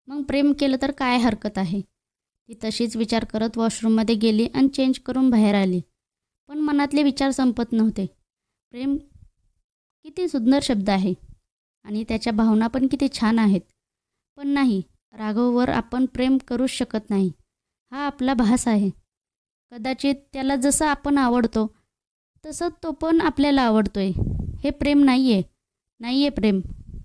मग प्रेम केलं तर काय हरकत आहे? ती तशीच विचार करत वॉशरूममध्ये गेली आणि चेंज करून बाहेर आली. पण मनातले विचार संपत नव्हते. प्रेम किती सुंदर शब्द आहे आणि त्याच्या भावना पण किती छान आहेत. पण नाही, राघववर आपण प्रेम करूच शकत नाही. हा आपला भास आहे. कदाचित त्याला जसं आपण आवडतो तसं तो पण आपल्याला आवडतोय. हे प्रेम नाही आहे. नाही आहे प्रेम.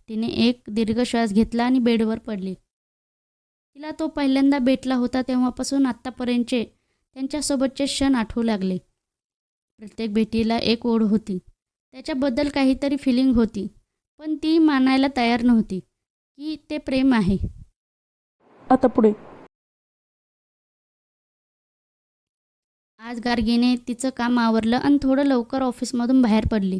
तिने एक दीर्घ श्वास घेतला आणि बेडवर पडली. तिला तो पहिल्यांदा भेटला होता तेव्हापासून आत्तापर्यंतचे त्यांच्यासोबतचे क्षण आठवू लागले. प्रत्येक भेटीला एक ओढ होती. त्याच्याबद्दल काहीतरी फिलिंग होती. पण ती मानायला तयार नव्हती की ते प्रेम आहे. आता पुढे. आज गार्गीने तिचं काम आवरलं आणि थोडं लवकर ऑफिसमधून बाहेर पडली.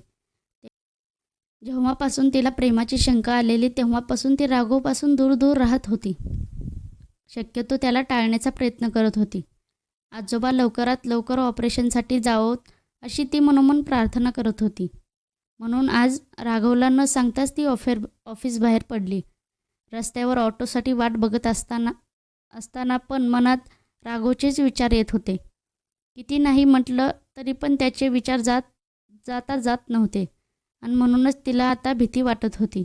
जेव्हापासून तिला प्रेमाची शंका आलेली तेव्हापासून ती राघवपासून दूर दूर राहत होती. शक्यतो त्याला टाळण्याचा प्रयत्न करत होती. आजोबा लवकरात लवकर ऑपरेशनसाठी जावोत अशी ती मनोमन प्रार्थना करत होती. म्हणून आज राघवला न सांगताच ती ऑफिस बाहेर पडली. रस्त्यावर ऑटोसाठी वाट बघत असताना पण मनात राघवचेच विचार येत होते. किती नाही म्हटलं तरी पण त्याचे विचार जात नव्हते आणि म्हणूनच तिला आता भीती वाटत होती.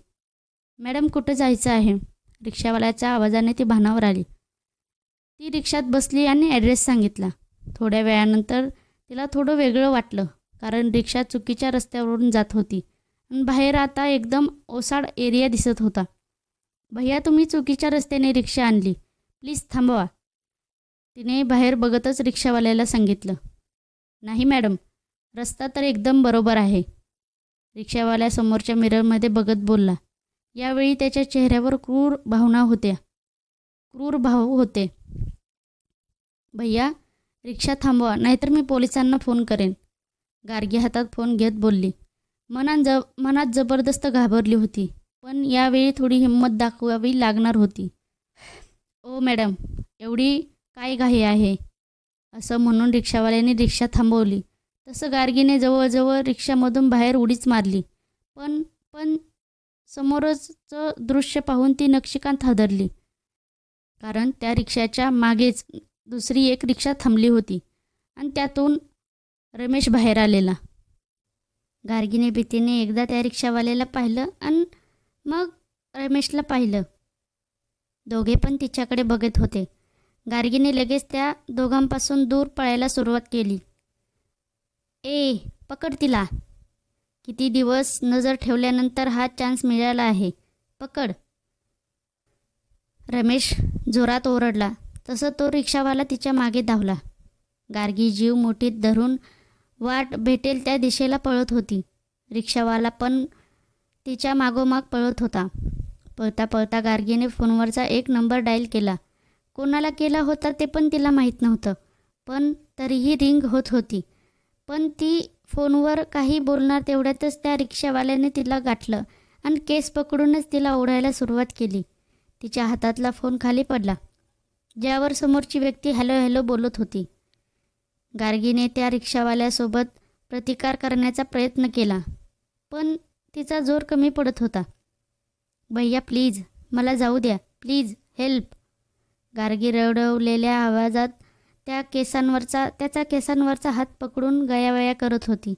मॅडम कुठं जायचं आहे? रिक्षावाल्याच्या आवाजाने ती भानावर आली. ती रिक्षात बसली आणि ॲड्रेस सांगितला. थोड्या वेळानंतर तिला थोडं वेगळं वाटलं कारण रिक्षा चुकीच्या रस्त्यावरून जात होती आणि बाहेर आता एकदम ओसाड एरिया दिसत होता. भैया तुम्ही चुकीच्या रस्त्याने रिक्षा आणली, प्लीज थांबवा, तिने बाहेर बघतच रिक्षावाल्याला सांगितलं. नाही मॅडम, रस्ता तर एकदम बरोबर आहे, रिक्षावाल्या समोरच्या मिररमध्ये बघत बोलला. यावेळी त्याच्या चेहऱ्यावर क्रूर भाव होते. भैया रिक्षा थांबवा नाहीतर मी पोलिसांना फोन करेन, गार्गी हातात फोन घेत बोलली. मनात जबरदस्त घाबरली होती पण यावेळी थोडी हिंमत दाखवावी लागणार होती. ओ मॅडम, एवढी काय घाई आहे? असं म्हणून रिक्षावाल्याने रिक्षा थांबवली. तसं गार्गीने जवळजवळ रिक्षामधून बाहेर उडीच मारली. पण समोरचं दृश्य पाहून ती नक्षिकांत हादरली. कारण त्या रिक्षाच्या मागेच दुसरी एक रिक्षा थांबली होती आणि त्यातून रमेश बाहेर आलेला. गार्गीने भीतीने एकदा त्या रिक्षावाल्याला पाहिलं आणि मग रमेशला पाहिलं. दोघे पण तिच्याकडे बघत होते. गार्गीने लगेच त्या दोघांपासून दूर पळायला सुरुवात केली. ए पकड तिला, किती दिवस नजर ठेवल्यानंतर हा चान्स मिळाला आहे, पकड. रमेश जोरात ओरडला. तसं तो रिक्षावाला तिच्या मागे धावला. गार्गी जीव मुठीत धरून वाट भेटेल त्या दिशेला पळत होती. रिक्षावाला पण तिच्या मागोमाग पळत होता. पळता पळता गार्गीने फोनवरचा एक नंबर डायल केला. कोणाला केला होता ते पण तिला माहीत नव्हतं, पण तरीही रिंग होत होती. पण ती फोनवर काही बोलणार तेवढ्यातच त्या रिक्षावाल्याने तिला गाठलं आणि केस पकडूनच तिला ओढायला सुरुवात केली. तिच्या हातातला फोन खाली पडला, ज्यावर समोरची व्यक्ती हॅलो हॅलो बोलत होती. गार्गीने त्या रिक्षावाल्यासोबत प्रतिकार करण्याचा प्रयत्न केला पण तिचा जोर कमी पडत होता. भैया प्लीज, मला जाऊ द्या, प्लीज हेल्प. गार्गी रडवलेल्या आवाजात त्याच्या केसांवरचा हात पकडून गयावया करत होती.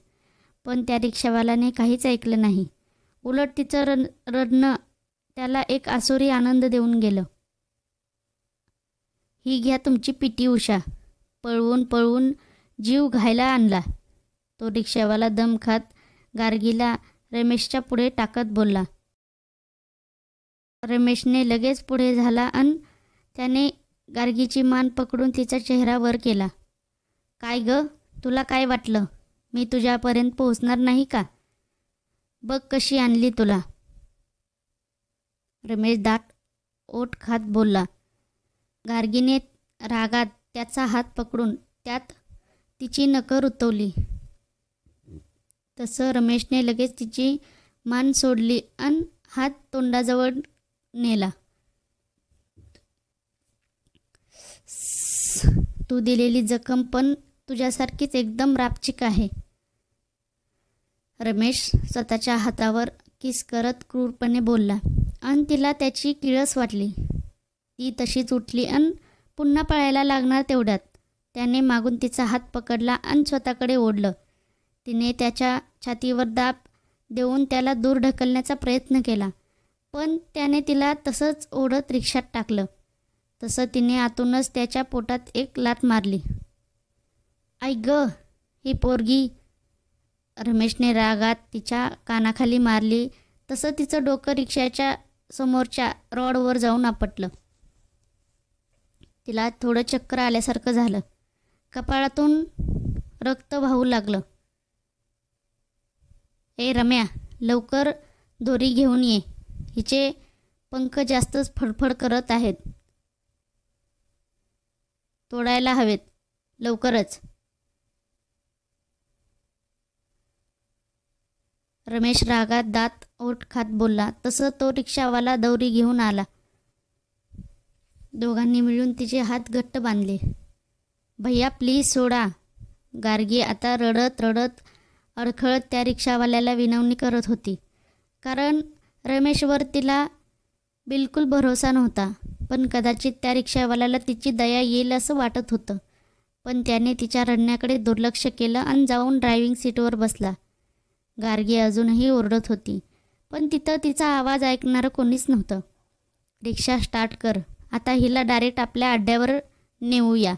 पण त्या रिक्षावाल्याने काहीच ऐकलं नाही. उलट तिचं रडणं त्याला एक आसुरी आनंद देऊन गेलं. ही घ्या तुमची पीटी उषा, पळवून पळवून जीव घायला आणला, तो रिक्षावाला दम खात गार्गीला रमेशच्या पुढे टाकत बोलला. रमेशने लगेच पुढे झाला आणि त्याने गार्गीची मान पकडून तिचा चेहरा वर केला. काय ग, तुला काय वाटलं मी तुझ्यापर्यंत पोहोचणार नाही का? बघ कशी आणली तुला. रमेश दाट ओठ खात बोलला. गार्गीने रागात त्याचा हात पकडून त्यात तिची नखं रुतवली. तसं रमेशने लगेच तिची मान सोडली आणि हात तोंडाजवळ नेला. तू दिलेली जखम पण तुझ्यासारखीच एकदम रापचिक आहे. रमेश स्वतःच्या हातावर किस करत क्रूरपणे बोलला आणि तिला त्याची किळस वाटली. ती तशीच उठली आणि पुन्हा पळायला लागणार तेवढ्यात त्याने मागून तिचा हात पकडला आणि स्वतःकडे ओढलं. तिने त्याच्या छातीवर दाब देऊन त्याला दूर ढकलण्याचा प्रयत्न केला, पण त्याने तिला तसंच ओढत रिक्षात टाकलं. तसं तिने आतूनच त्याच्या पोटात एक लाथ मारली. आई ग, ही पोरगी, रमेशने रागात तिच्या कानाखाली मारली. तसं तिचं डोकं रिक्षाच्या समोरच्या रॉडवर जाऊन आपटलं. तिला थोडं चक्कर आल्यासारखं झालं. कपाळातून रक्त वाहू लागलं. ए रम्या, लवकर दोरी घेऊन ये, हिचे पंख जास्तच फडफड करत आहेत, तोडायला हवेत लवकरच. रमेश रागात दात ओठ खात बोलला. तसं तो रिक्षावाला दोरी घेऊन आला. दोघांनी मिळून तिचे हात घट्ट बांधले. भैया प्लीज सोडा. गार्गी आता रडत रडत अडखळत त्या रिक्षावाल्याला विनवणी करत होती, कारण रमेशवर तिला बिलकुल भरोसा नव्हता. पण कदाचित त्या रिक्षावाल्याला तिची दया येईल असं वाटत होतं. पण त्याने तिच्या रडण्याकडे दुर्लक्ष केलं आणि जाऊन ड्रायव्हिंग सीटवर बसला. गार्गी अजूनही ओरडत होती, पण तिथं तिचा आवाज ऐकणारं कोणीच नव्हतं. रिक्षा स्टार्ट कर, आता हिला डायरेक्ट आपल्या अड्ड्यावर नेऊया.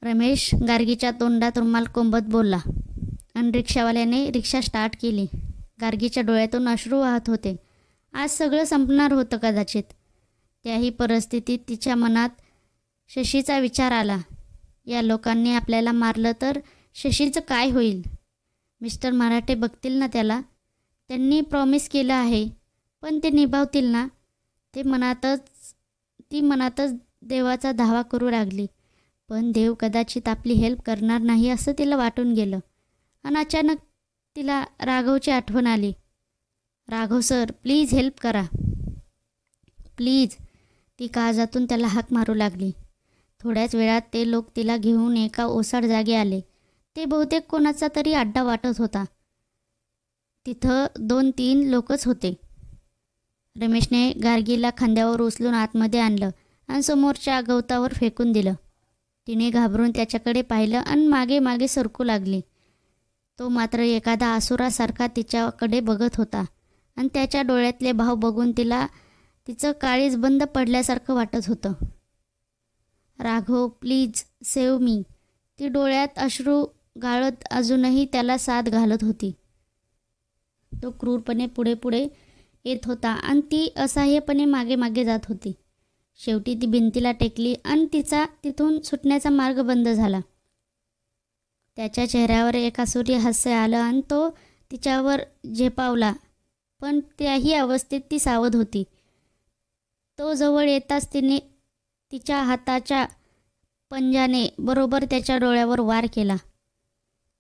रमेश गार्गीच्या तोंडात रुमाल कोंबत बोलला आणि रिक्षावाल्याने रिक्षा स्टार्ट केली. गार्गीच्या डोळ्यातून अश्रू वाहत होते. आज सगळं संपणार होतं कदाचित. त्याही परिस्थितीत तिच्या मनात शशीचा विचार आला. या लोकांनी आपल्याला मारलं तर शशीचं काय होईल? मिस्टर मराठे बघतील ना त्याला? त्यांनी प्रॉमिस केलं आहे, पण ते निभावतील ना? ती मनातच देवाचा धावा करू लागली. पण देव कदाचित आपली हेल्प करणार नाही असं तिला वाटून गेलं. आणि अचानक तिला राघवची आठवण आली. राघव सर, प्लीज हेल्प करा, प्लीज. ती काळजातून त्याला हाक मारू लागली. थोड्याच वेळात ते लोक तिला घेऊन एका ओसाड जागी आले. ते बहुतेक कोणाचा तरी अड्डा वाटत होता. तिथं 2-3 लोकच होते. रमेशने गार्गीला खांद्यावर उचलून आतमध्ये आणलं आणि समोरच्या गवतावर फेकून दिलं. तिने घाबरून त्याच्याकडे पाहिलं आणि मागे मागे सरकू लागली. तो मात्र एखादा असुरासारखा तिच्याकडे बघत होता आणि त्याच्या डोळ्यातले भाव बघून तिला तिचं काळीज बंद पडल्यासारखं वाटत होतं. Raghav please save me. ती डोळ्यात अश्रू गाळत अजूनही त्याला साथ घालत होती. तो क्रूरपणे पुढे पुढे येत होता आणि ती असहाय्यपणे मागे मागे जात होती. शेवटी ती भिंतीला टेकली आणि तिचा तिथून सुटण्याचा मार्ग बंद झाला. त्याच्या चेहऱ्यावर एक आसुरी हास्य आलं आणि तो तिच्यावर झेपावला. पण त्याही अवस्थेत ती सावध होती. तो जवळ येताच तिने तिच्या हाताच्या पंजाने बरोबर त्याच्या डोळ्यावर वार केला.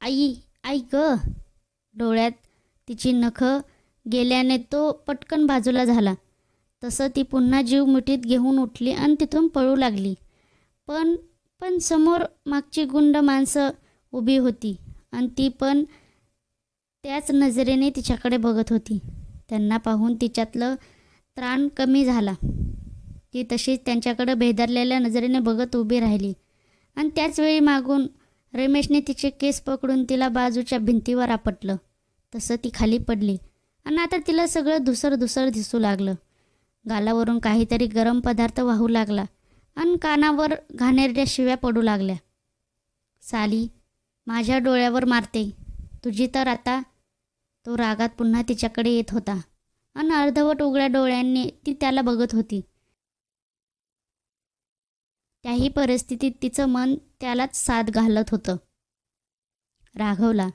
आई, आई ग. डोळ्यात तिची नखं गेल्याने तो पटकन बाजूला झाला. तसं ती पुन्हा जीव मुठीत घेऊन उठली आणि तिथून पळू लागली. पण समोर मागची गुंड माणसं उभी होती आणि ती पण त्याच नजरेने तिच्याकडे बघत होती. त्यांना पाहून तिच्यातलं त्राण कमी झाला. ती तशीच त्यांच्याकडे भेदरलेल्या नजरेने बघत उभी राहिली आणि त्याचवेळी मागून रमेशने तिचे केस पकडून तिला बाजूच्या भिंतीवर आपटलं. तसं ती खाली पडली आणि आता तिला सगळं धुसर धुसर दिसू लागलं. गालावरून काहीतरी गरम पदार्थ वाहू लागला आणि कानावर घाणेरड्या शिव्या पडू लागल्या. साली, माझ्या डोळ्यावर मारते तुझी तर आता. तो रागात पुन्हा तिच्याकडे येत होता आणि अर्धवट उघड्या डोळ्यांनी ती त्याला बघत होती. त्याही परिस्थितीत तिचं मन त्यालाच साथ घालत होतं. राघवला,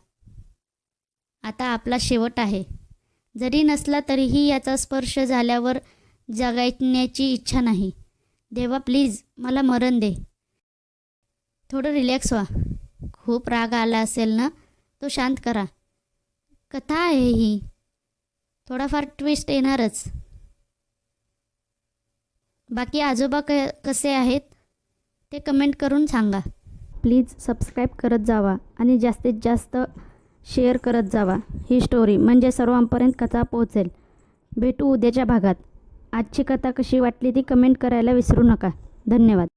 आता आपला शेवट आहे. जरी नसला तरीही याचा स्पर्श झाल्यावर जगायची इच्छा नाही. देवा प्लीज मला मरण दे. थोडं रिलॅक्स व्हा. खूप राग आला असेल ना, तो शांत करा. कथा आहे ही, थोडाफार ट्विस्ट येणारच. बाकी आजोबा कसे आहेत ते कमेंट करून सांगा. प्लीज सबस्क्राईब करत जावा आणि जास्तीत जास्त शेअर करत जावा ही स्टोरी, म्हणजे सर्वांपर्यंत कथा पोहोचेल. भेटू उद्याच्या भागात. आजची कथा कशी वाटली ती कमेंट करायला विसरू नका. धन्यवाद.